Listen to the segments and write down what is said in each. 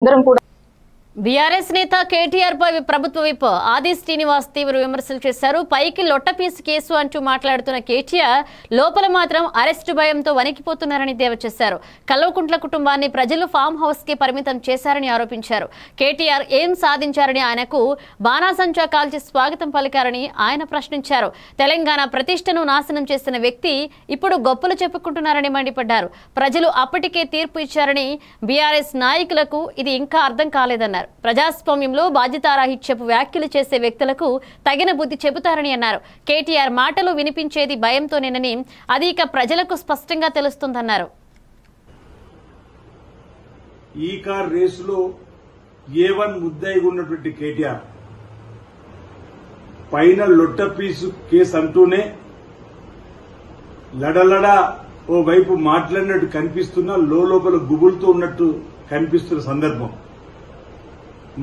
అందరం కూడా బీఆర్ఎస్ నేత కేటీఆర్ పై ప్రభుత్వ విప్ ఆది శ్రీనివాస్ తీవ్ర విమర్శలు చేశారు. పైకి లొట్టపీసు కేసు అంటూ మాట్లాడుతున్న కేటీఆర్ లోపల మాత్రం అరెస్టు భయంతో వణికిపోతున్నారని దేవ చేశారు. కల్వకుంట్ల కుటుంబాన్ని ప్రజలు ఫామ్ హౌస్ కి పరిమితం చేశారని ఆరోపించారు. కేటీఆర్ ఏం సాధించారని ఆయనకు బాణాసంచా కాల్చి స్వాగతం పలికారని ఆయన ప్రశ్నించారు. తెలంగాణ ప్రతిష్టను నాశనం చేసిన వ్యక్తి ఇప్పుడు గొప్పలు చెప్పుకుంటున్నారని మండిపడ్డారు. ప్రజలు అప్పటికే తీర్పు ఇచ్చారని బీఆర్ఎస్ నాయకులకు ఇది ఇంకా అర్థం కాలేదన్నారు. ప్రజాస్వామ్యంలో బాధ్యతారాహిత్యపు వ్యాఖ్యలు చేసే వ్యక్తులకు తగిన బుద్ధి చెబుతారని అన్నారు. కేటీఆర్ మాటలు వినిపించేది భయంతోనేనని అది ఇక ప్రజలకు స్పష్టంగా తెలుస్తుందన్నారు. ఈ కార్ రేసులో A1 ముద్దాయిగా ఉన్నటువంటి కేటీఆర్ పైన లొట్టపీసు కేసు అంటూనే లడలడ ఓ వైపు మాట్లాడినట్టు కనిపిస్తున్నా లోపల గుబులుతూ ఉన్నట్టు కనిపిస్తున్న సందర్భం.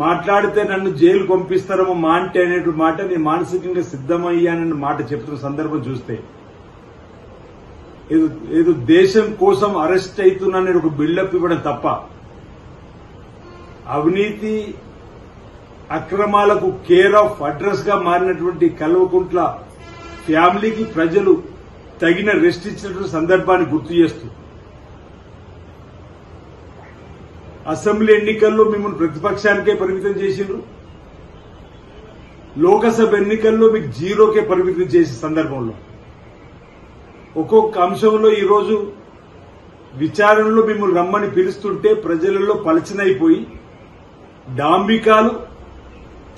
మాట్లాడితే నన్ను జైలు పంపిస్తారేమో మా అంటే అనేటువంటి మాట నేను మానసికంగా సిద్దమయ్యానన్న మాట చెప్తున్న సందర్భం చూస్తే ఏదో దేశం కోసం అరెస్ట్ అవుతున్నానే ఒక బిల్డప్ ఇవ్వడం తప్ప అవినీతి అక్రమాలకు కేర్ ఆఫ్ అడ్రస్ గా మారినటువంటి కల్వకుంట్ల ఫ్యామిలీకి ప్రజలు తగిన రెస్ట్ ఇచ్చినటువంటి సందర్భాన్ని గుర్తు చేస్తూ అసెంబ్లీ ఎన్నికల్లో మిమ్మల్ని ప్రతిపక్షానికే పరిమితం చేసిండ్రు, లోకసభ ఎన్నికల్లో మీకు జీరోకే పరిమితం చేసే సందర్భంలో ఒక్కొక్క అంశంలో ఈరోజు విచారణలో మిమ్మల్ని రమ్మని పిలుస్తుంటే ప్రజలలో పలచనైపోయి డాంబికాలు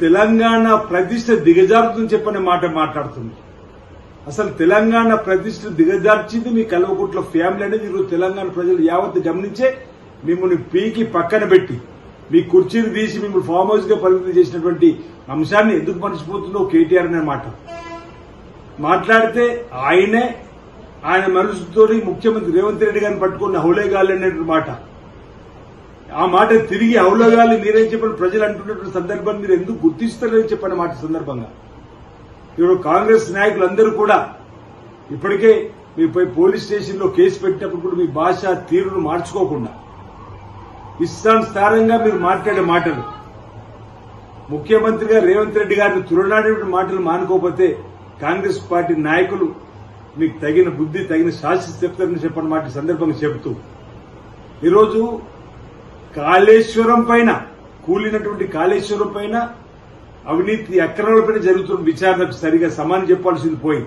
తెలంగాణ ప్రతిష్ట దిగజారుతుందని చెప్పని మాట మాట్లాడుతుంది. అసలు తెలంగాణ ప్రతిష్ట దిగజార్చింది మీ కల్వకుంట్ల ఫ్యామిలీ అనేది ఈరోజు తెలంగాణ ప్రజలు యావత్తు గమనించే మిమ్మల్ని పీకి పక్కన పెట్టి మీ కుర్చీని తీసి మిమ్మల్ని ఫామ్ హౌస్ గా పరిమితం చేసినటువంటి అంశాన్ని ఎందుకు మర్చిపోతుందో కేటీఆర్ అనే మాట మాట్లాడితే ఆయన మనసుతో ముఖ్యమంత్రి రేవంత్ రెడ్డి గారిని పట్టుకున్న హౌలేగాలి అనేటువంటి మాట ఆ మాట తిరిగి హౌలేగాలి మీరేం చెప్పని ప్రజలు అంటున్నటువంటి సందర్భాన్ని మీరు ఎందుకు గుర్తిస్తారని చెప్పని మాట సందర్భంగా ఇప్పుడు కాంగ్రెస్ నాయకులందరూ కూడా ఇప్పటికే మీపై పోలీస్ స్టేషన్ లో కేసు పెట్టినప్పుడు కూడా మీ భాష తీరును మార్చుకోకుండా ఇష్టానుసారంగా మీరు మాట్లాడే మాటలు ముఖ్యమంత్రిగా రేవంత్ రెడ్డి గారిని తులనాడే మాటలు మానుకోకపోతే కాంగ్రెస్ పార్టీ నాయకులు మీకు తగిన బుద్ధి తగిన శాస్త్ర చెప్తారని చెప్పని మాట సందర్భంగా చెబుతూ ఈరోజు కాళేశ్వరం పైన కూలినటువంటి కాళేశ్వరం పైన అవినీతి అక్రమాలపైన జరుగుతున్న విచారణకు సరిగా సమానం చెప్పాల్సింది పోయి